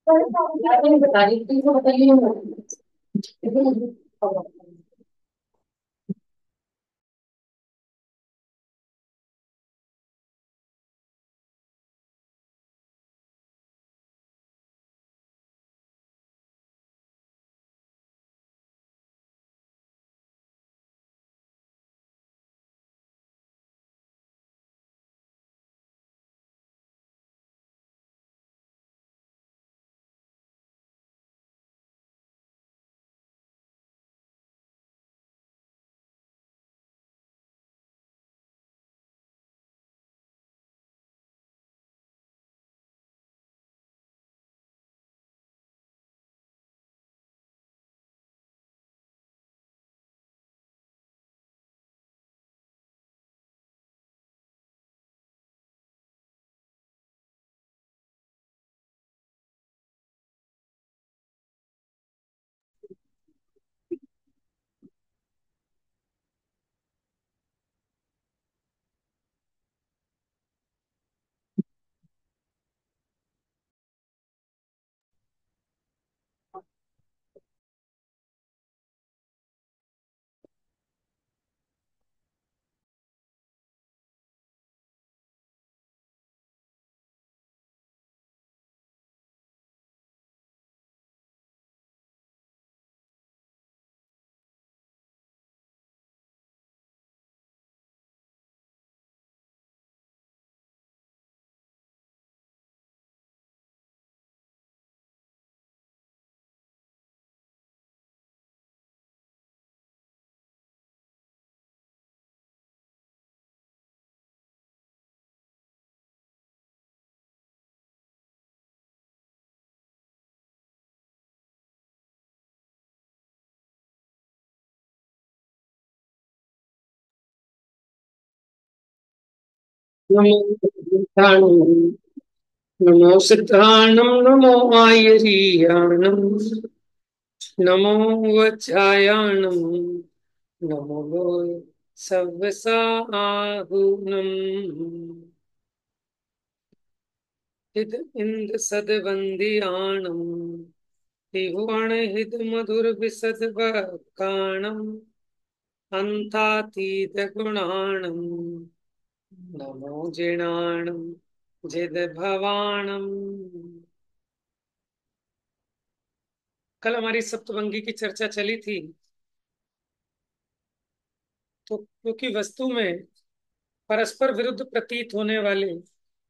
बता रही थी तो बताइए। नमो सिद्धाणं नमो सिद्धाणं नमो आयरीयाणं नमो वज्रायाणं नमो सव्यसाहुनं हित इंद सदवंदियाणं त्रिभुवन हित मधुर विशद वकाणं अन्तातीत गुणाणं नमो जिणाणं जिद भवाणं। कल हमारी सप्तभंगी की चर्चा चली थी, तो क्योंकि वस्तु में परस्पर विरुद्ध प्रतीत होने वाले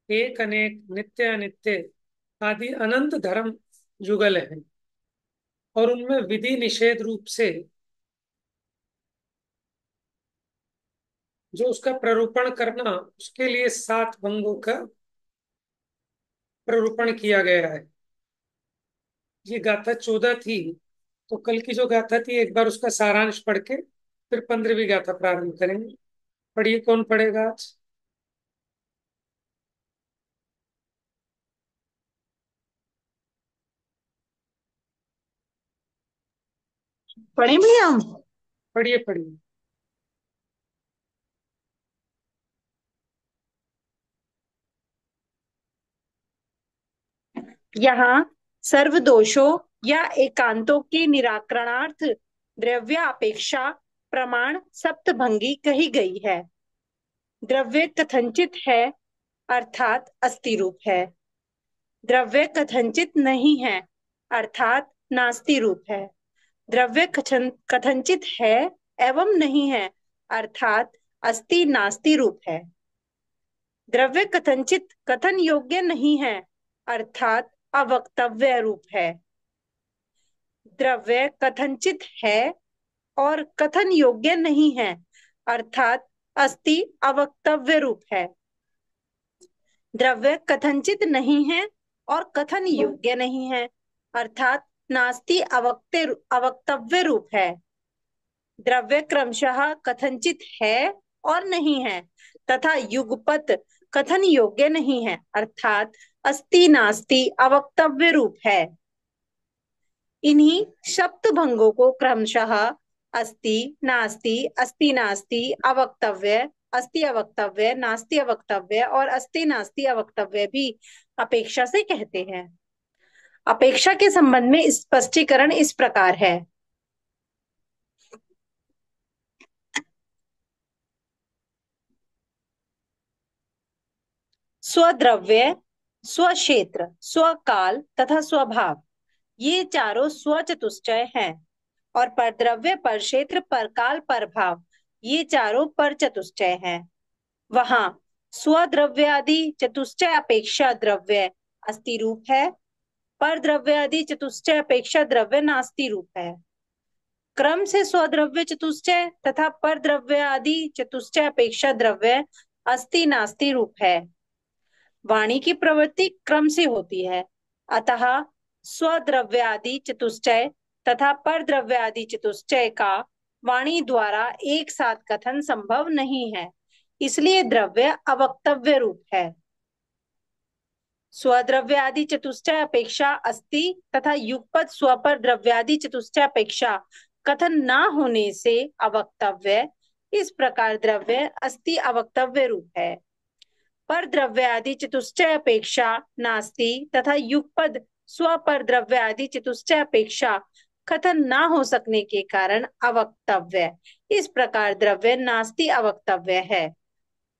एक अनेक नित्य अनित्य आदि अनंत धर्म युगल हैं और उनमें विधि निषेध रूप से जो उसका प्ररूपण करना, उसके लिए 7 भंगों का प्ररूपण किया गया है। ये गाथा 14 थी, तो कल की जो गाथा थी एक बार उसका सारांश पढ़ के फिर 15वीं गाथा प्रारंभ करेंगे। पढ़िए, कौन पढ़ेगा आज? पढ़े भैया हम। पढ़िए पढ़िए। यहाँ सर्व दोषों या एकांतों के निराकरणार्थ द्रव्य अपेक्षा प्रमाण सप्तभंगी कही गई है। द्रव्य कथंचित है अर्थात अस्थि रूप है। द्रव्य कथंचित नहीं है अर्थात नास्ति रूप है। द्रव्य कथंचित है एवं नहीं है अर्थात अस्ति नास्ति रूप है। द्रव्य कथंचित कथन योग्य नहीं है अर्थात अवक्तव्य रूप है। द्रव्य कथनचित है और कथन योग्य नहीं है अर्थात अस्ति अवक्तव्य रूप है। द्रव्य कथनचित नहीं है और कथन योग्य नहीं है अर्थात नास्ति अवक्तव्य रूप है। द्रव्य क्रमशः कथनचित है और नहीं है तथा युगपत कथन योग्य नहीं है अर्थात अस्ति नास्ति अवक्तव्य रूप है। इन्हीं शब्द भंगों को क्रमशः अस्ति नास्ति, अस्ति नास्ति, अवक्तव्य, अस्ति अवक्तव्य, नास्ति अवक्तव्य और अस्ति नास्ति अवक्तव्य भी अपेक्षा से कहते हैं। अपेक्षा के संबंध में स्पष्टीकरण इस प्रकार है। स्वद्रव्य, स्वक्षेत्र, स्वकाल तथा स्वभाव, ये चारों स्वचतुष्टय हैं। और परद्रव्य, परक्षेत्र, परकाल, परभाव, ये चारों परचतुष्टय हैं। वहां स्वद्रव्यादि चतुष्टय अपेक्षा द्रव्य अस्थि रूप है, परद्रव्यादि चतुष्टय अपेक्षा द्रव्य नास्ति रूप है। क्रम से स्वद्रव्य चतुष्टय तथा परद्रव्य आदि चतुष्टय अपेक्षा द्रव्य अस्थि नास्ति रूप है। वाणी की प्रवृत्ति क्रम से होती है, अतः स्वद्रव्यादि चतुष्टय तथा परद्रव्यादि चतुष्टय का वाणी द्वारा एक साथ कथन संभव नहीं है, इसलिए द्रव्य अवक्तव्य रूप है। स्वद्रव्यादि चतुष्टय अपेक्षा अस्ति तथा युगपद स्वपर द्रव्यादि चतुष्टय अपेक्षा कथन न होने से अवक्तव्य, इस प्रकार द्रव्य अस्ति अवक्तव्य रूप है। पर द्रव्य आदि चतुष्टय अपेक्षा नास्ति तथा युगपद स्वपर द्रव्य आदि चतुष्टय अपेक्षा कथन ना हो सकने के कारण अवक्तव्य, इस प्रकार द्रव्य नास्ति अवक्तव्य है।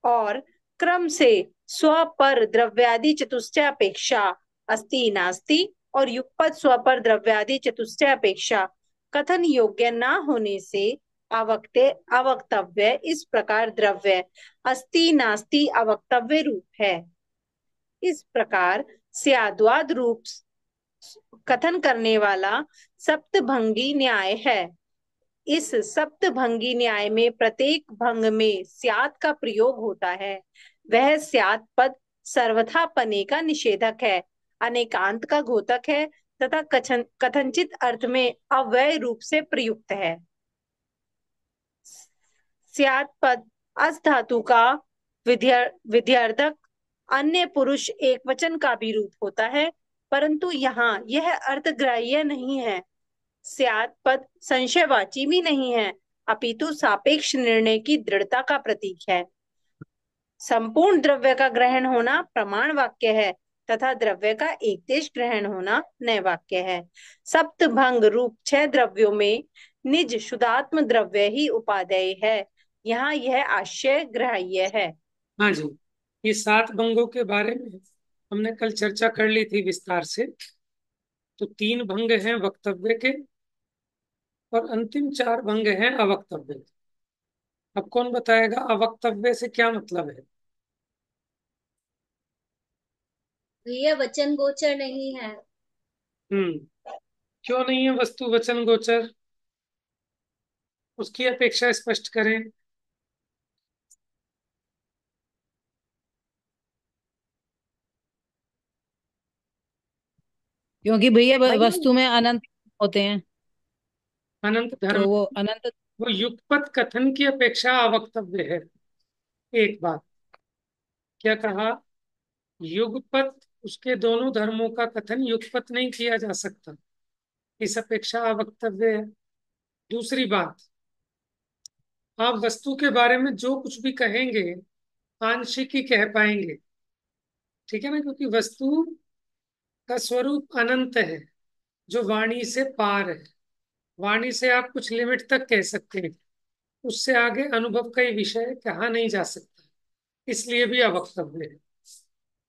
और क्रम से स्वपर द्रव्यादि चतुष्टय अपेक्षा अस्ति नास्ति और युगपद स्वपर द्रव्यादि चतुष्टय अपेक्षा कथन योग्य ना होने से अवक्ते अवक्तव्य, इस प्रकार द्रव्य अस्ति नास्ति अवक्तव्य रूप है। इस प्रकार स्याद्वाद रूप कथन करने वाला सप्तभंगी न्याय है। इस सप्तभंगी न्याय में प्रत्येक भंग में स्यात् का प्रयोग होता है। वह स्यात् पद सर्वथा पने का निषेधक है, अनेकांत का घोतक है तथा कथनचित अर्थ में अव्यय रूप से प्रयुक्त है। स्यात् पद अस धातु का विध्यर्थक अन्य पुरुष एक वचन का भी रूप होता है, परंतु यहाँ यह अर्थग्राह्य नहीं है। स्यात् पद संशयवाची भी नहीं है, अपितु सापेक्ष निर्णय की दृढ़ता का प्रतीक है। संपूर्ण द्रव्य का ग्रहण होना प्रमाण वाक्य है तथा द्रव्य का एक देश ग्रहण होना नय वाक्य है। सप्तभंग रूप 6 द्रव्यों में निज शुद्धात्म द्रव्य ही उपादेय है, यहाँ यह आशय ग्राह्य है। हाँ जी, ये 7 भंगों के बारे में हमने कल चर्चा कर ली थी विस्तार से। तो 3 भंग हैं वक्तव्य के और अंतिम 4 भंग हैं अवक्तव्य के। अब कौन बताएगा अवक्तव्य से क्या मतलब है? भैया वचन गोचर नहीं है। क्यों नहीं है वस्तु वचन गोचर? उसकी अपेक्षा स्पष्ट करें। क्योंकि भैया भैया वस्तु में अनंत होते हैं, अनंत धर्म, तो वो अनंत। वो युगपत कथन की अपेक्षा अवक्तव्य है। एक बात क्या कहा? युगपत, उसके दोनों धर्मों का कथन युगपत नहीं किया जा सकता, इस अपेक्षा अवक्तव्य है। दूसरी बात, आप वस्तु के बारे में जो कुछ भी कहेंगे आंशिक ही कह पाएंगे, ठीक है ना, क्योंकि वस्तु का स्वरूप अनंत है जो वाणी से पार है। वाणी से आप कुछ लिमिट तक कह सकते हैं, उससे आगे अनुभव का ही विषय कहा नहीं जा सकता, इसलिए भी अवक्तव्य है।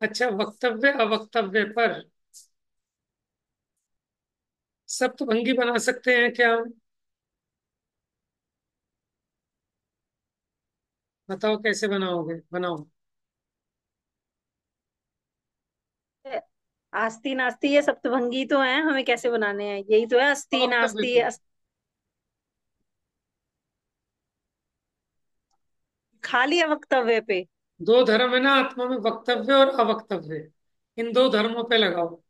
अच्छा, वक्तव्य अवक्तव्य पर सप्तभंगी बना सकते हैं क्या हम? बताओ कैसे बनाओगे, बनाओ। आस्ति नास्ति ये सप्तभंगी तो है, हमें कैसे बनाने हैं? यही तो है, अस्ति अवक्तव्य नास्ति पे खाली अवक्तव्य पे। 2 धर्म है ना आत्मा में, वक्तव्य और अवक्तव्य। इन 2 धर्मों पे लगाओ।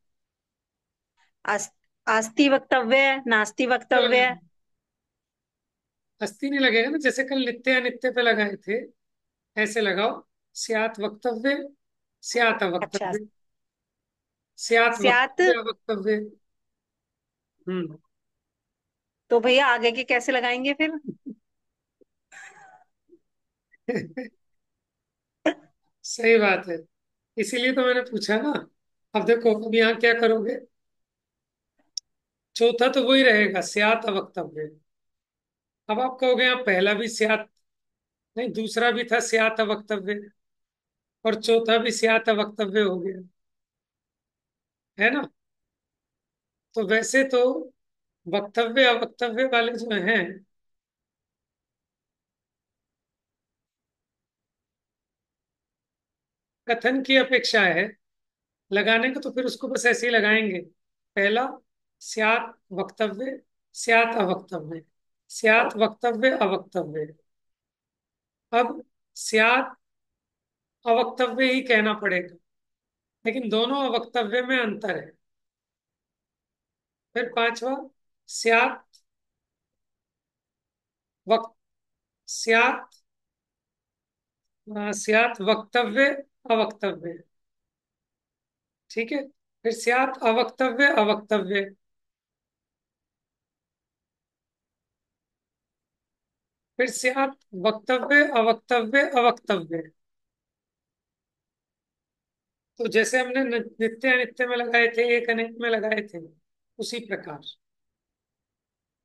अस, आस्ति वक्तव्य, नास्ति तो वक्तव्य। लगाओ। अस्थि नहीं लगेगा ना, जैसे कल नित्य अनित्य पे लगाए थे, ऐसे लगाओ। स्यात् वक्तव्य, स्यात् अच्छा, अवक्तव्य, स्यात् स्यात। वक्तव्य अवक्तव्य। हम्म। तो भैया आगे के कैसे लगाएंगे फिर? सही बात है, इसीलिए तो मैंने पूछा ना। अब देखो, अब यहाँ क्या करोगे? चौथा तो वही रहेगा, स्यात् अवक्तव्य। अब आप कहोगे यहाँ पहला भी स्यात्, नहीं दूसरा भी था स्यात् अवक्तव्य, और चौथा भी स्यात् अवक्तव्य हो गया, है ना। तो वैसे तो वक्तव्य अवक्तव्य वाले जो हैं, कथन की अपेक्षा है लगाने को, तो फिर उसको बस ऐसे ही लगाएंगे। पहला स्यात् वक्तव्य, स्यात् अवक्तव्य, स्यात् वक्तव्य अवक्तव्य। अब स्यात् अवक्तव्य ही कहना पड़ेगा, लेकिन दोनों अवक्तव्य में अंतर है। फिर पांचवा स्यात् वक्त, स्यात् स्यात् वक्तव्य अवक्तव्य, ठीक है। फिर स्यात् अवक्तव्य अवक्तव्य, फिर स्यात् वक्तव्य अवक्तव्य अवक्तव्य। तो जैसे हमने नित्य अनित्य में लगाए थे, एक अनेक में लगाए थे, उसी प्रकार।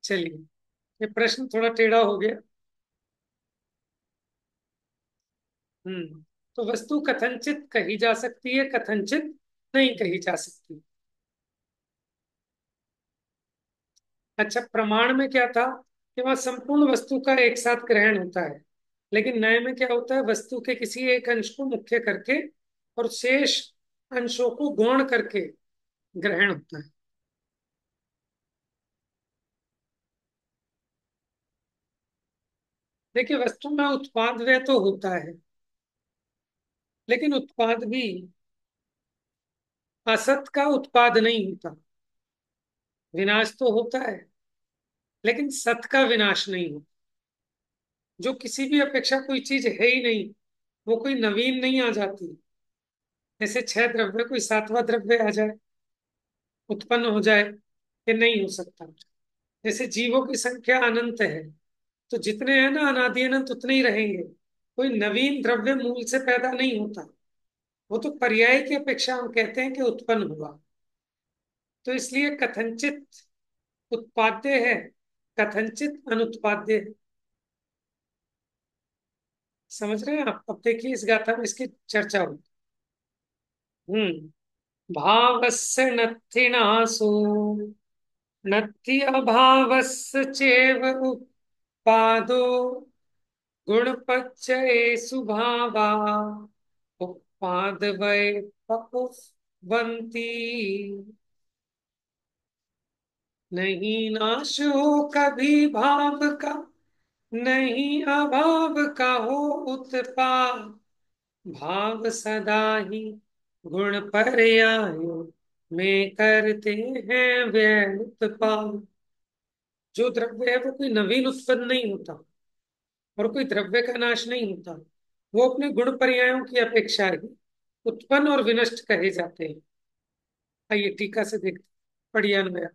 चलिए, ये प्रश्न थोड़ा टेढ़ा हो गया। तो वस्तु कथनचित कही जा सकती है, कथनचित नहीं कही जा सकती। अच्छा, प्रमाण में क्या था कि वह संपूर्ण वस्तु का एक साथ ग्रहण होता है, लेकिन नए में क्या होता है, वस्तु के किसी एक अंश को मुख्य करके और शेष अंशों को गौण करके ग्रहण होता है। देखिए, वस्तु में उत्पाद व्यय तो होता है, लेकिन उत्पाद भी असत का उत्पाद नहीं होता। विनाश तो होता है, लेकिन सत का विनाश नहीं होता। जो किसी भी अपेक्षा कोई चीज है ही नहीं, वो कोई नवीन नहीं आ जाती। जैसे छह द्रव्य कोई सातवां द्रव्य आ जाए, उत्पन्न हो जाए, ये नहीं हो सकता। जैसे जीवों की संख्या अनंत है, तो जितने हैं ना अनादि अनंत उतने ही रहेंगे। कोई नवीन द्रव्य मूल से पैदा नहीं होता। वो तो पर्याय की अपेक्षा हम कहते हैं कि उत्पन्न हुआ। तो इसलिए कथनचित उत्पाद्य है, कथनचित अनुत्पाद्य है। समझ रहे हैं आप। अब देखिए इस गाथा में इसकी चर्चा हो। हम्म भावस्य नत्थिनासु नत्थि अभावस्य चैव उत्पादो गुणपच्चयेषु भावा उत्पाद वै पकुवन्ति। नहीं नाश हो कभी भाव का, नहीं अभाव का हो उत्पाद। भाव सदा ही गुण पर्यायो में करते हैं व्यय उत्पाद। जो द्रव्य है वो कोई नवीन उत्पन्न नहीं होता, और कोई द्रव्य का नाश नहीं होता। वो अपने गुण पर्यायों की अपेक्षा ही उत्पन्न और विनष्ट कहे जाते हैं। आइए टीका से देखते, पढ़िए अन्वय।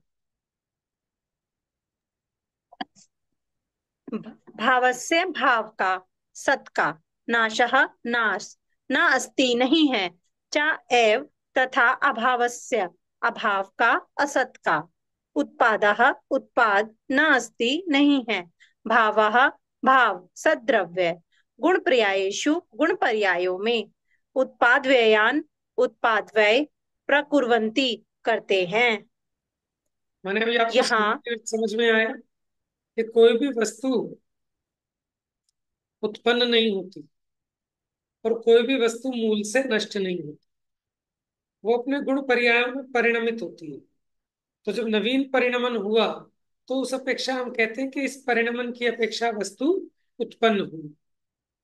भावस्य भाव का, सत का, नाशः नाश, न अस्ति नहीं है, च एव तथा अभावस्य अभाव का, असत का, उत्पादः उत्पाद, न अस्ति नहीं है, भावः भाव सद्द्रव्य, गुण पर्यायेषु गुण पर्यायों में, उत्पाद व्ययान उत्पाद व्यय प्रकुर्वन्ति करते हैं। मैंने अभी आपको यहाँ समझ में आया कि कोई भी वस्तु उत्पन्न नहीं होती, और कोई भी वस्तु मूल से नष्ट नहीं होती। वो अपने गुण पर्यायों में परिणमित होती है। तो जब नवीन परिणमन हुआ, तो उस अपेक्षा हम कहते हैं कि इस परिणमन की अपेक्षा वस्तु उत्पन्न हुई,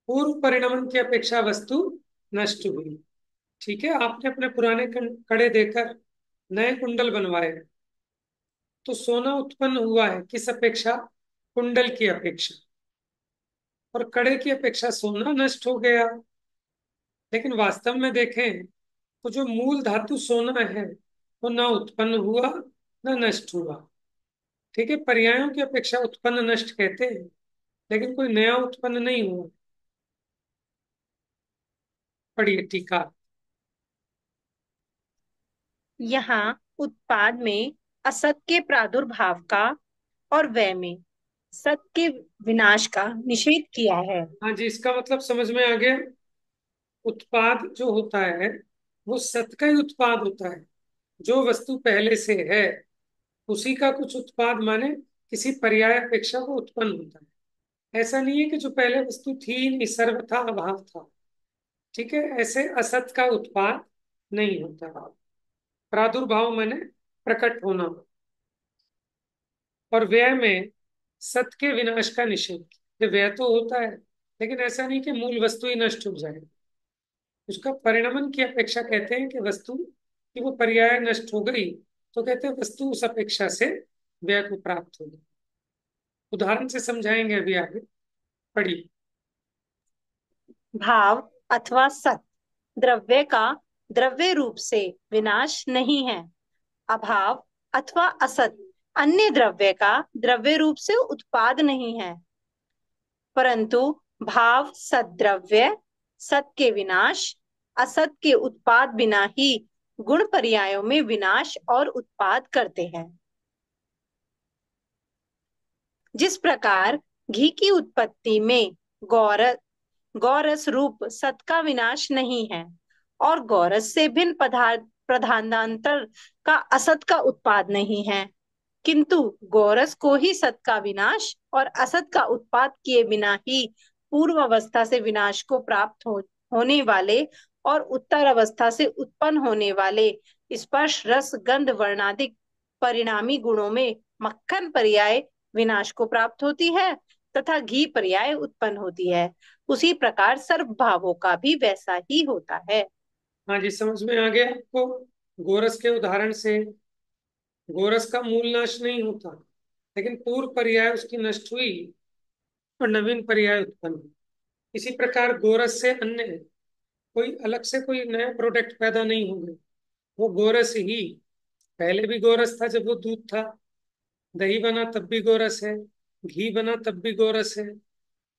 पूर्व परिणमन की अपेक्षा वस्तु नष्ट हुई। ठीक है, आपने अपने पुराने कड़े देकर नए कुंडल बनवाए, तो सोना उत्पन्न हुआ है किस अपेक्षा, कुंडल की अपेक्षा, और कड़े की अपेक्षा सोना नष्ट हो गया। लेकिन वास्तव में देखें तो जो मूल धातु सोना है, वो ना उत्पन्न हुआ ना नष्ट हुआ। ठीक है, पर्यायों की अपेक्षा उत्पन्न नष्ट कहते हैं, लेकिन कोई नया उत्पन्न नहीं हुआ। पढ़िए टीका। यहाँ उत्पाद में असत के प्रादुर्भाव का और व्यय में सत के विनाश का निषेध किया है। हाँ जी, इसका मतलब समझ में आ गया। उत्पाद जो होता है वो सत का ही उत्पाद होता है। जो वस्तु पहले से है उसी का कुछ उत्पाद माने किसी पर्याय अपेक्षा वो उत्पन्न होता है। ऐसा नहीं है कि जो पहले वस्तु थी निसर्ग था, अभाव था। ठीक है, ऐसे असत का उत्पाद नहीं होता। प्रादुर्भाव माने प्रकट होना। और व्यय में सत के विनाश का निषेध। ये व्यय तो होता है, लेकिन ऐसा नहीं कि मूल वस्तु ही नष्ट हो जाए। उसका परिणमन की अपेक्षा कहते हैं कि वस्तु की वो पर्याय नष्ट हो गई तो कहते हैं वस्तु उस अपेक्षा से व्यय को प्राप्त हो गई। उदाहरण से समझाएंगे अभी आगे, पढ़िए। भाव अथवा सत द्रव्य का द्रव्य रूप से विनाश नहीं है। अभाव अथवा असत अन्य द्रव्य का द्रव्य रूप से उत्पाद नहीं है, परंतु भाव सद्द्रव्य सत के विनाश, असत के उत्पाद बिना ही गुण पर्यायों में विनाश और उत्पाद करते हैं। जिस प्रकार घी की उत्पत्ति में गौरस गौरस रूप सत का विनाश नहीं है और गौरस से भिन्न पदार्थ प्रधानांतर का असत का उत्पाद नहीं है, किंतु गोरस को ही सत का विनाश और असत का उत्पाद किए बिना ही पूर्व अवस्था से विनाश को प्राप्त होने वाले और उत्तर अवस्था से उत्पन्न होने वाले स्पर्श रस गंध वर्णादिक परिणामी गुणों में मक्खन पर्याय विनाश को प्राप्त होती है तथा घी पर्याय उत्पन्न होती है। उसी प्रकार सर्व भावों का भी वैसा ही होता है। हाँ जी, समझ में आ गया आपको। गोरस के उदाहरण से गोरस का मूल नाश नहीं होता, लेकिन पूर्व पर्याय उसकी नष्ट हुई और नवीन पर्याय उत्पन्न हुई। इसी प्रकार गोरस से अन्य कोई अलग से कोई नया प्रोडक्ट पैदा नहीं होंगे। वो गोरस ही, पहले भी गोरस था जब वो दूध था, दही बना तब भी गोरस है, घी बना तब भी गोरस है।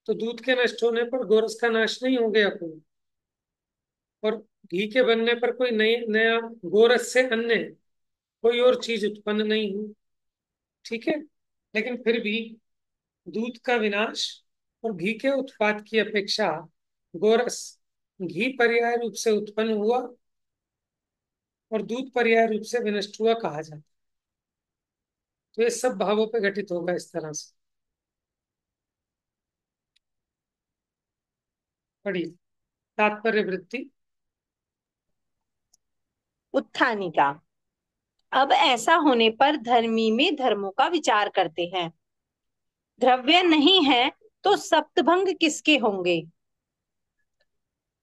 तो दूध के नष्ट होने पर गोरस का नाश नहीं हो गया कोई, और घी के बनने पर कोई नई नया गोरस से अन्य कोई और चीज उत्पन्न नहीं हुई। ठीक है, लेकिन फिर भी दूध का विनाश और घी के उत्पाद की अपेक्षा गोरस घी पर्याय रूप से उत्पन्न हुआ और दूध पर्याय रूप से विनष्ट हुआ कहा जाता है। तो ये सब भावों पे घटित होगा इस तरह से। पढ़िए तात्पर्य वृत्ति। उत्थानिका। अब ऐसा होने पर धर्मी में धर्मों का विचार करते हैं। द्रव्य नहीं है तो सप्तभंग किसके होंगे?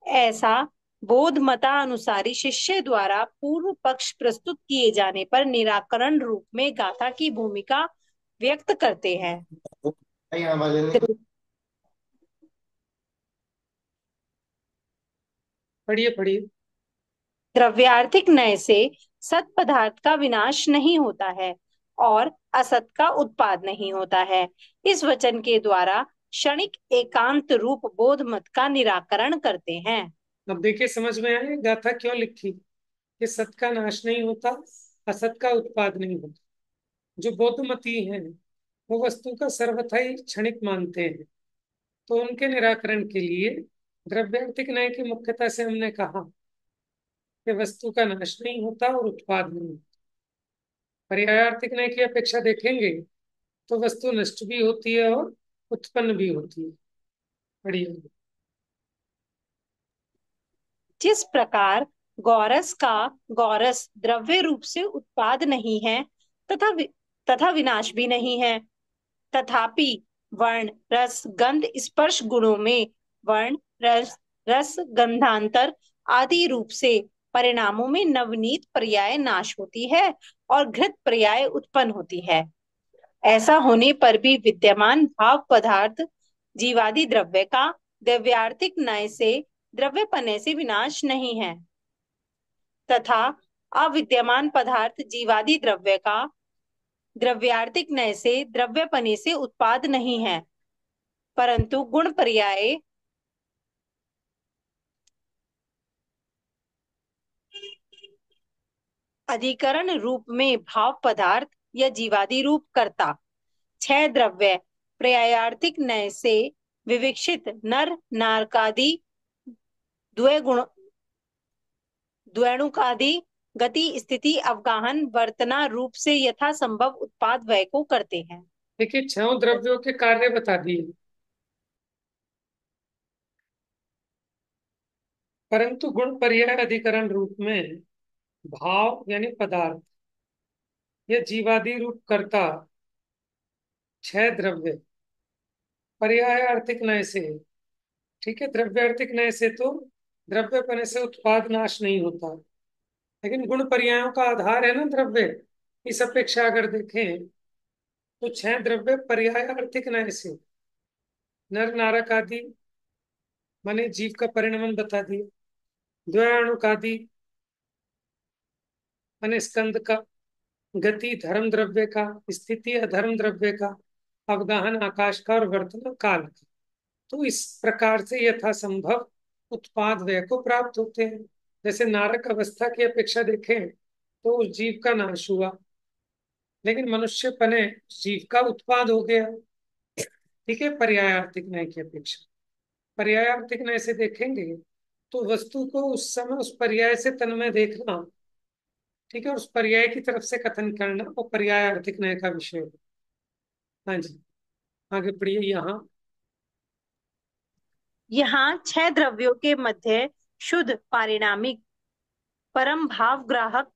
ऐसा बोध मतानुसारी शिष्य द्वारा पूर्व पक्ष प्रस्तुत किए जाने पर निराकरण रूप में गाथा की भूमिका व्यक्त करते हैं। पढ़िए पढ़िए। द्रव्यार्थिक नय से सत पदार्थ का विनाश नहीं होता है और असत का उत्पाद नहीं होता है। इस वचन के द्वारा क्षणिक एकांत रूप बोध मत का निराकरण करते हैं। अब देखिए समझ में आए गाथा क्यों लिखी, कि सत का नाश नहीं होता, असत का उत्पाद नहीं होता। जो बौद्धमती हैं वो वस्तु का सर्वथा ही क्षणिक मानते हैं। तो उनके निराकरण के लिए द्रव्यार्थिक न्याय की मुख्यता से हमने कहा कि वस्तु का नाश नहीं होता और उत्पाद नहीं होता। पर्यायार्थिक न्याय की अपेक्षा देखेंगे तो वस्तु नष्ट भी होती है और उत्पन्न भी होती है। बढ़िया। जिस प्रकार गौरस का गौरस द्रव्य रूप से उत्पाद नहीं है तथा विनाश भी नहीं है, तथापि वर्ण रस गंध स्पर्श गुणों में वर्ण रस रस गंधांतर आदि रूप से परिणामों में नवनीत पर्याय नाश होती है और घृत पर्याय उत्पन्न होती है। ऐसा होने पर भी विद्यमान भाव पदार्थ जीवादि द्रव्य का द्रव्यार्थिक नय से द्रव्यपने से विनाश नहीं है तथा अविद्यमान पदार्थ जीवादि द्रव्य का द्रव्यार्थिक नय से द्रव्यपने से उत्पाद नहीं है, परंतु गुण पर्याय अधिकरण रूप में भाव पदार्थ या जीवादि रूप कर्ता। छह द्रव्य पर्यायार्थिक नय से विवक्षित नर नारकादि द्वैगुण द्वैणुकादि गति स्थिति अवगाहन वर्तना रूप से यथा संभव उत्पाद व्यय को करते हैं। देखिए, छह द्रव्यों के कार्य बता दिए, परंतु गुण पर्याय अधिकरण रूप में भाव यानी पदार्थ या जीवादि रूप कर्ता छह द्रव्य पर्याय आर्थिक नय से, ठीक है, द्रव्य आर्थिक नय से तो द्रव्य पने से उत्पाद नाश नहीं होता, लेकिन गुण पर्यायों का आधार है ना द्रव्य। इस अपेक्षा अगर देखें तो छह द्रव्य पर्याय आर्थिक नय से नर नारक आदि माने जीव का परिणमन बता दिया, द्वयाणुक आदि माने स्कंद का, गति धर्म द्रव्य का, स्थिति अधर्म द्रव्य का, अवगाहन आकाश का और वर्तमान काल का। तो इस प्रकार से यथासंभव उत्पाद व्यय को प्राप्त होते हैं। जैसे नारक अवस्था की अपेक्षा देखें तो उस जीव का नाश हुआ, लेकिन मनुष्य पने जीव का उत्पाद हो गया, ठीक है, पर्यायार्थिक न्याय की अपेक्षा। पर्यायार्थिक न्याय से देखेंगे तो वस्तु को उस समय उस पर्याय से तन्मय देखना, ठीक है, और उस पर्याय की तरफ से कथन करना वो पर्यायार्थिक न्याय का विषय है। हाँ जी, आगे पढ़िए। यहाँ छह द्रव्यों के मध्य शुद्ध पारिणामिक परम भाव ग्राहक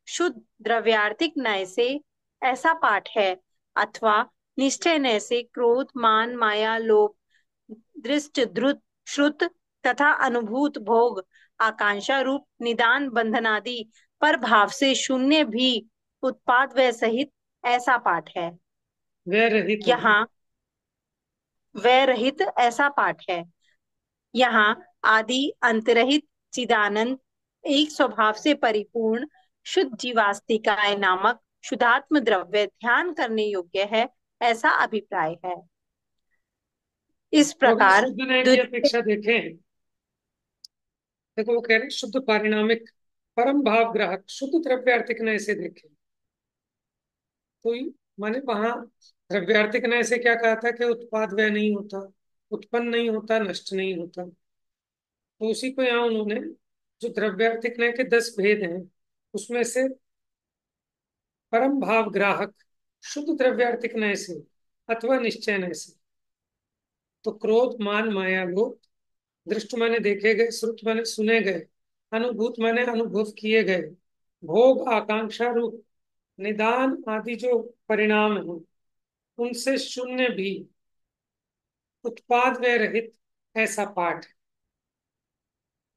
शुद्ध द्रव्यार्थिक नय से ऐसा पाठ है, अथवा निश्चय नय से क्रोध मान माया लोभ दृष्ट द्रुत श्रुत तथा अनुभूत भोग आकांक्षा रूप निदान बंधनादि पर भाव से शून्य भी उत्पाद व सहित ऐसा पाठ है। वह रहित है। यहाँ वह रहित ऐसा पाठ है। यहाँ आदि अंतरहित चिदानंद एक स्वभाव से परिपूर्ण शुद्ध जीवास्तिकाय नामक शुद्धात्म द्रव्य ध्यान करने योग्य है, ऐसा अभिप्राय है। इस तो अगर प्रकार शुद्ध न्याय की द्वितीय अपेक्षा देखें, देखो वो कह रहे हैं शुद्ध पारिणामिक परम भाव ग्राहक शुद्ध द्रव्यार्थिक न्याय से देखें तो माने वहां द्रव्यार्थिक न्याय से क्या कहा था कि उत्पाद व्यय नहीं होता, उत्पन्न नहीं होता, नष्ट नहीं होता। तो उसी को यहाँ उन्होंने जो द्रव्यार्थिक न्याय के 10 भेद हैं उसमें से परम भाव ग्राहक शुद्ध द्रव्यार्थिक न्याय से अथवा निश्चय न्याय से, तो क्रोध मान माया लोभ दृष्ट माने देखे गए, श्रुत माने सुने गए, अनुभूत माने अनुभव किए गए, भोग आकांक्षा रूप निदान आदि जो परिणाम है उनसे शून्य भी उत्पाद व रहित ऐसा पाठ है।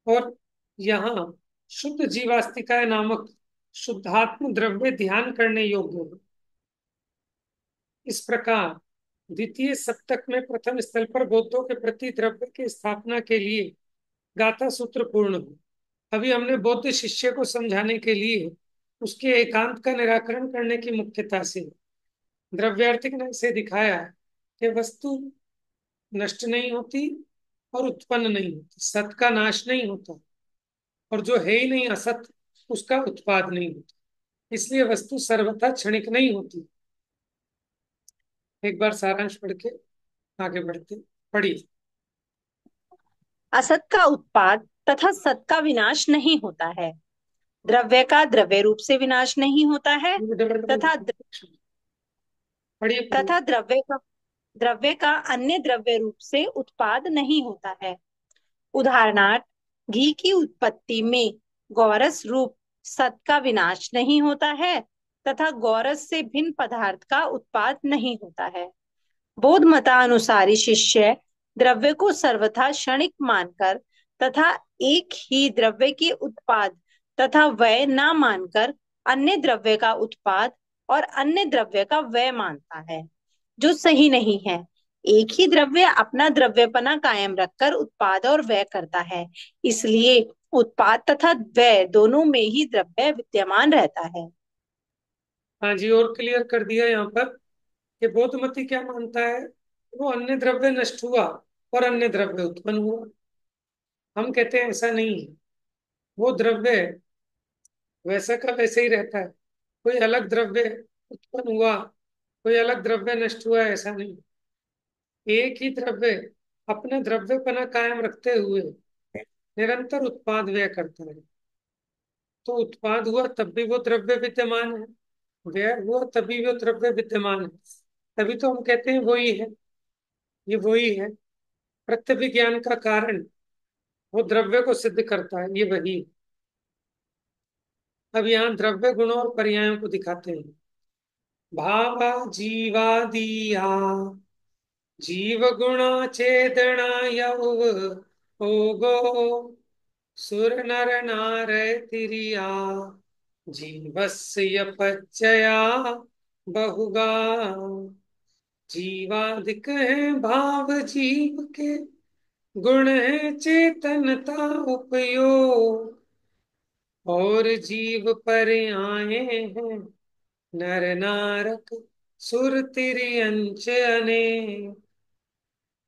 और यहाँ शुद्ध जीवास्तिकाय नामक शुद्धात्म द्रव्य ध्यान करने योग्य है। इस प्रकार द्वितीय सप्तक में प्रथम स्थल पर बौद्धों के प्रति द्रव्य की स्थापना के लिए गाथा सूत्र पूर्ण हो। अभी हमने बौद्ध शिष्य को समझाने के लिए उसके एकांत का निराकरण करने की मुख्यता से द्रव्यार्थिक ने से दिखाया कि वस्तु नष्ट नहीं होती और उत्पन्न नहीं होती, सत का नाश नहीं होता, और जो है ही नहीं असत उसका उत्पाद नहीं होता, इसलिए वस्तु सर्वथा क्षणिक नहीं होती। एक बार सारांश पढ़ के आगे बढ़ते, पढ़िए। असत का उत्पाद तथा सत का विनाश नहीं होता है, द्रव्य का द्रव्य रूप से विनाश नहीं होता है तथा पढ़िए पढ़िए। द्रव्य का अन्य द्रव्य रूप से उत्पाद नहीं होता है। उदाहरणार्थ घी की उत्पत्ति में गौरस रूप सत का विनाश नहीं होता है तथा गौरस से भिन्न पदार्थ का उत्पाद नहीं होता है। बौद्ध मतानुसारी शिष्य द्रव्य को सर्वथा क्षणिक मानकर तथा एक ही द्रव्य के उत्पाद तथा व्यय ना मानकर अन्य द्रव्य का उत्पाद और अन्य द्रव्य का व्यय मानता है, जो सही नहीं है। एक ही द्रव्य अपना द्रव्यपना कायम रखकर उत्पाद और व्यय करता है, इसलिए उत्पाद तथा व्यय दोनों में ही द्रव्य विद्यमान रहता है। हाँ जी, और क्लियर कर दिया यहाँ पर कि बौद्ध मती क्या मानता है, वो अन्य द्रव्य नष्ट हुआ और अन्य द्रव्य उत्पन्न हुआ। हम कहते हैं ऐसा नहीं है, वो द्रव्य वैसा का वैसे ही रहता है, कोई अलग द्रव्य उत्पन्न हुआ, कोई अलग द्रव्य नष्ट हुआ, ऐसा नहीं। एक ही द्रव्य अपना द्रव्यपना कायम रखते हुए निरंतर उत्पाद व्यय करता है। तो उत्पाद हुआ तब भी वो द्रव्य विद्यमान है, व्यय हुआ तभी वो द्रव्य विद्यमान है। तभी तो हम कहते हैं वही है, ये वही है। प्रत्यभिज्ञान का कारण वो द्रव्य को सिद्ध करता है, ये वही है। अब यहाँ द्रव्य गुणों और पर्यायों को दिखाते हैं। भावा जीवादिया जीव गुणा चेदना यौव ओगो सुर नर नारय तिरिया जीवस्य पच्चया बहुगा। जीवादिक है भाव जीव के, गुण है चेतनता उपयोग, और जीव पर आए हैं नर नारक सुर तिर्यंच अनेक।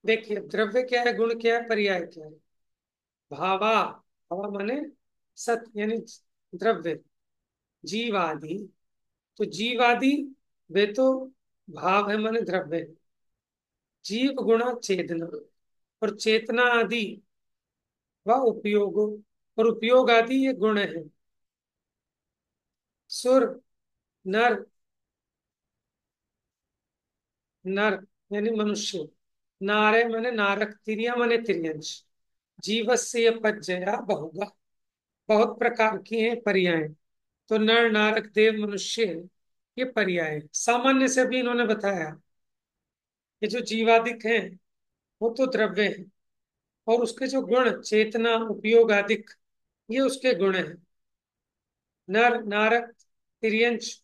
देखिए, द्रव्य क्या है, गुण क्या है, पर्याय क्या है। भावा, भावा माने सत यानी द्रव्य। जीवादि, तो जीवादि वे तो भाव है माने द्रव्य है। जीव गुणा चेतना, और चेतना आदि व उपयोग, और उपयोग आदि ये गुण है। सुर, नर, नर यानी मनुष्य, नारे माने नारक, तिरिया माने तिर्यंश। जीवस्य पज्जया बहुगा, बहुत प्रकार की हैं पर्याय। तो नर, नारक, देव, मनुष्य, ये पर्याय। सामान्य से भी इन्होंने बताया, ये जो जीवादिक हैं वो तो द्रव्य है, और उसके जो गुण चेतना उपयोग आदिक, ये उसके गुण हैं। नर, नारक, तिर्यंश,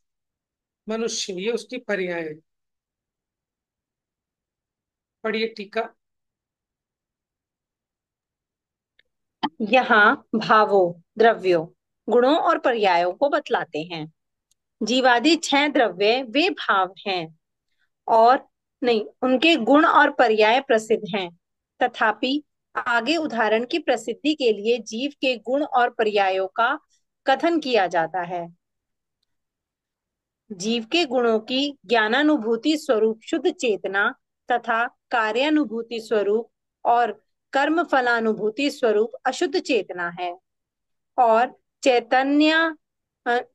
मनुष्य, ये उसकी पर्याय है। पढ़िए टीका। यहाँ भावों, द्रव्यों, गुणों और पर्यायों को बतलाते हैं। जीवादि 6 द्रव्य वे भाव हैं, और नहीं, उनके गुण और पर्याय प्रसिद्ध हैं। तथापि आगे उदाहरण की प्रसिद्धि के लिए जीव के गुण और पर्यायों का कथन किया जाता है। जीव के गुणों की ज्ञानानुभूति स्वरूप शुद्ध चेतना तथा कार्यानुभूति स्वरूप और कर्म फलानुभूति स्वरूप अशुद्ध चेतना है। और चैतन्य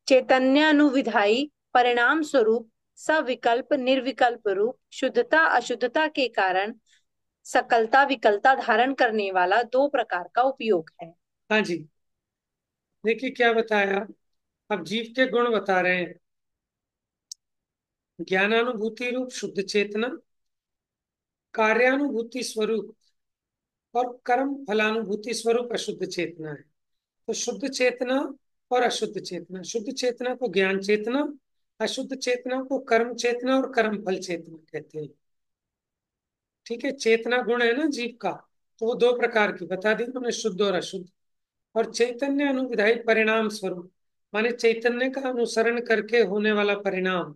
चैतन्यानुविधायी परिणाम स्वरूप सविकल्प निर्विकल्प रूप शुद्धता अशुद्धता के कारण सकलता विकलता धारण करने वाला 2 प्रकार का उपयोग है। हाँ जी, देखिए क्या बताया। अब जीव के गुण बता रहे हैं। ज्ञानानुभूति रूप शुद्ध चेतना, कार्यानुभूति स्वरूप और कर्म फलानुभूति स्वरूप अशुद्ध चेतना है। तो शुद्ध चेतना और अशुद्ध चेतना, शुद्ध चेतना को ज्ञान चेतना, अशुद्ध चेतना को कर्म चेतना और कर्म फल चेतना कहते हैं। ठीक है, चेतना गुण है ना जीव का, तो वो 2 प्रकार की बता दी उन्होंने, शुद्ध और अशुद्ध। और चैतन्य अनुविधायी परिणाम स्वरूप माने चैतन्य का अनुसरण करके होने वाला परिणाम,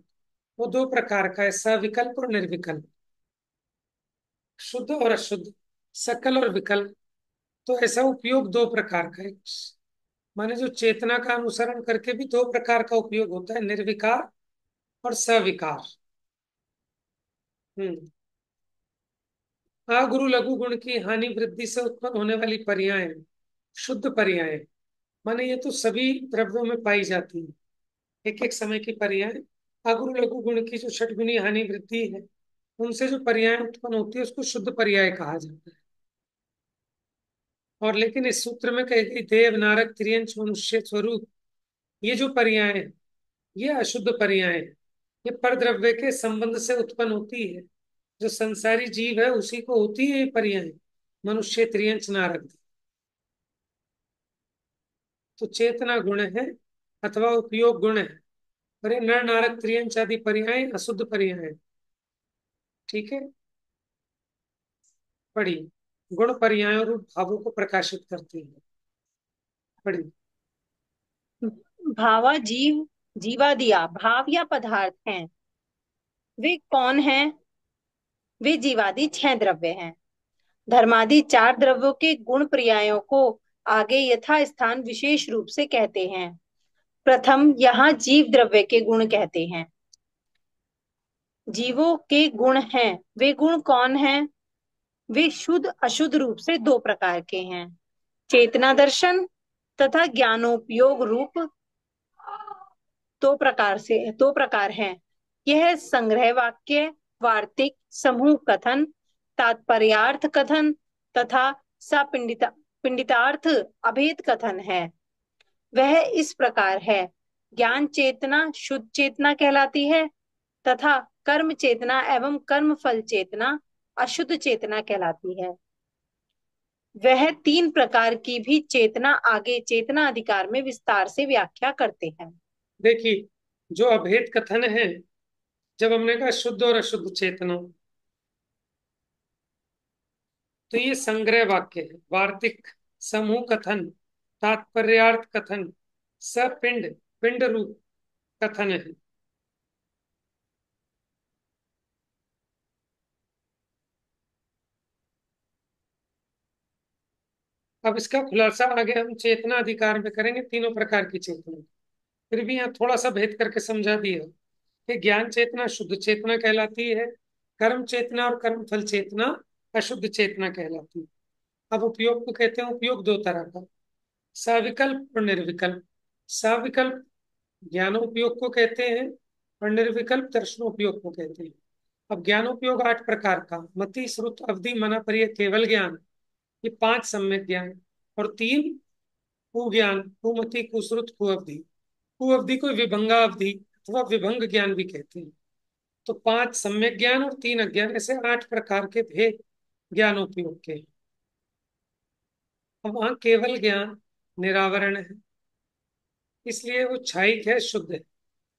वो 2 प्रकार का है, सविकल्प और निर्विकल्प। शुद्ध और अशुद्ध, सकल और विकल्प। तो ऐसा उपयोग 2 प्रकार का है। माने जो चेतना का अनुसरण करके भी 2 प्रकार का उपयोग होता है, निर्विकार और सविकार। हम्म। आ गुरु लघु गुण की हानि वृद्धि से उत्पन्न होने वाली पर्याय शुद्ध पर्याय, माने ये तो सभी द्रव्यों में पाई जाती है। एक एक समय की पर्याय, अगुरु लघु गुण की जो षटगुनी हानि वृद्धि है, उनसे जो पर्याय उत्पन्न होती है उसको शुद्ध पर्याय कहा जाता है। और लेकिन इस सूत्र में कही गई देव, नारक, त्रियंश, मनुष्य स्वरूप, ये जो पर्याय है ये अशुद्ध पर्याय है। ये परद्रव्य के संबंध से उत्पन्न होती है। जो संसारी जीव है उसी को होती है ये पर्याय, मनुष्य, त्रियंश, नारक। तो चेतना गुण है अथवा उपयोग गुण है, और ये नर, नारक, त्रियंश आदि पर्याय अशुद्ध पर्याय है। ठीक है, पढ़ी। गुण पर्यायों रूप भावों को प्रकाशित करती है। पढ़ी। भावा जीव, जीवादिया भाव या पदार्थ हैं। वे कौन हैं? वे जीवादि 6 द्रव्य हैं। धर्मादि 4 द्रव्यों के गुण पर्यायों को आगे यथा स्थान विशेष रूप से कहते हैं। प्रथम यहाँ जीव द्रव्य के गुण कहते हैं। जीवों के गुण हैं, वे गुण कौन हैं? वे शुद्ध अशुद्ध रूप से दो प्रकार के हैं, चेतना दर्शन तथा ज्ञानोपयोग रूप। दो प्रकार हैं। यह संग्रह वाक्य, वार्तिक, समूह कथन, तात्पर्यार्थ कथन तथा सपिंडिता पिंडितार्थ अभेद कथन है। वह इस प्रकार है। ज्ञान चेतना शुद्ध चेतना कहलाती है तथा कर्म चेतना एवं कर्म फल चेतना अशुद्ध चेतना कहलाती है। वह तीन प्रकार की भी चेतना आगे चेतना अधिकार में विस्तार से व्याख्या करते हैं। देखिए, जो अभेद कथन है, जब हमने कहा शुद्ध और अशुद्ध चेतना, तो ये संग्रह वाक्य है। वार्तिक, समूह कथन, तात्पर्यार्थ कथन, सपिंड पिंड रूप कथन है। अब इसका खुलासा आगे हम चेतना अधिकार में करेंगे, तीनों प्रकार की चेतना। फिर भी यहाँ थोड़ा सा भेद करके समझा दिया कि ज्ञान चेतना शुद्ध चेतना कहलाती है, कर्म चेतना और कर्म फल चेतना अशुद्ध चेतना कहलाती है। अब उपयोग को कहते हैं, उपयोग दो तरह का, सविकल्प और निर्विकल्प। सविकल्प ज्ञानोपयोग को कहते हैं और निर्विकल्प दर्शनोपयोग को कहते हैं। अब ज्ञानोपयोग 8 प्रकार का, मति श्रुत अवधि मना परिय केवल ज्ञान, ये 5 सम्यक ज्ञान, और 3 कुज्ञान, कुमति कुश्रुत कुअवधि। कुअवधि को विभंगा अवधि अथवा विभंग ज्ञान भी कहते हैं। तो 5 सम्यक ज्ञान और 3 अज्ञान, ऐसे 8 प्रकार के भेद ज्ञानोपयोग के। अब वहां केवल ज्ञान निरावरण है, इसलिए वो क्षयिक है, शुद्ध है।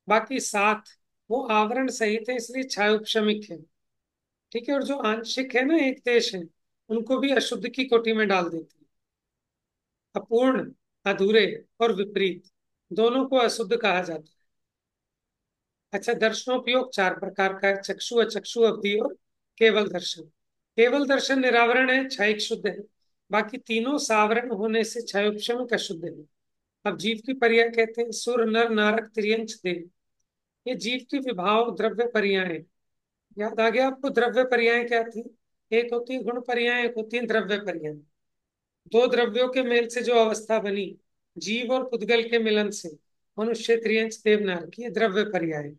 बाकी 7 वो आवरण सहित है, इसलिए क्षय उपशमिक है। ठीक है, और जो आंशिक है ना, एक देश है, उनको भी अशुद्ध की कोटि में डाल देते हैं। अपूर्ण, अधूरे और विपरीत दोनों को अशुद्ध कहा जाता है। अच्छा, दर्शनोपयोग 4 प्रकार का है, चक्षु, अचक्षु, अवधि और केवल दर्शन। केवल दर्शन निरावरण है, क्षयिक शुद्ध है। बाकी तीनों सावरण होने से क्षयोपशम अशुद्ध है। अब जीव की पर्याय कहते हैं, सुर नर नारक त्रियंच देव। ये जीव की विभाव द्रव्य पर्याय। याद आ गया आपको? द्रव्य पर्याय क्या थी? एक होती है गुण पर्याय, एक होती है द्रव्य पर्याय। दो द्रव्यों के मेल से जो अवस्था बनी, जीव और पुद्गल के मिलन से मनुष्य त्रियंच देव नर की, द्रव्य पर्याय।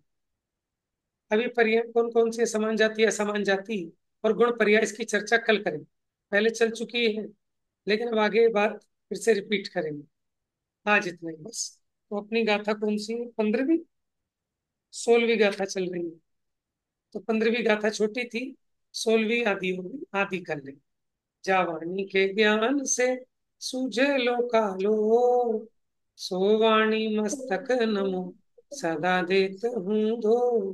अभी पर्याय कौन कौन से, समान जाति, असमान जाति और गुण पर्याय, इसकी चर्चा कल करेंगे। पहले चल चुकी है, लेकिन अब आगे बात फिर से रिपीट करेंगे। आज इतना ही बस। तो अपनी गाथा कौन सी है? 15वीं 16वीं गाथा चल रही है। तो 15वीं गाथा छोटी थी, 16वीं आदि होगी, आदि कर ले। जावाणी के ज्ञान से सूझे लो कालो, सोवाणी मस्तक नमो सदा देत हूँ धो।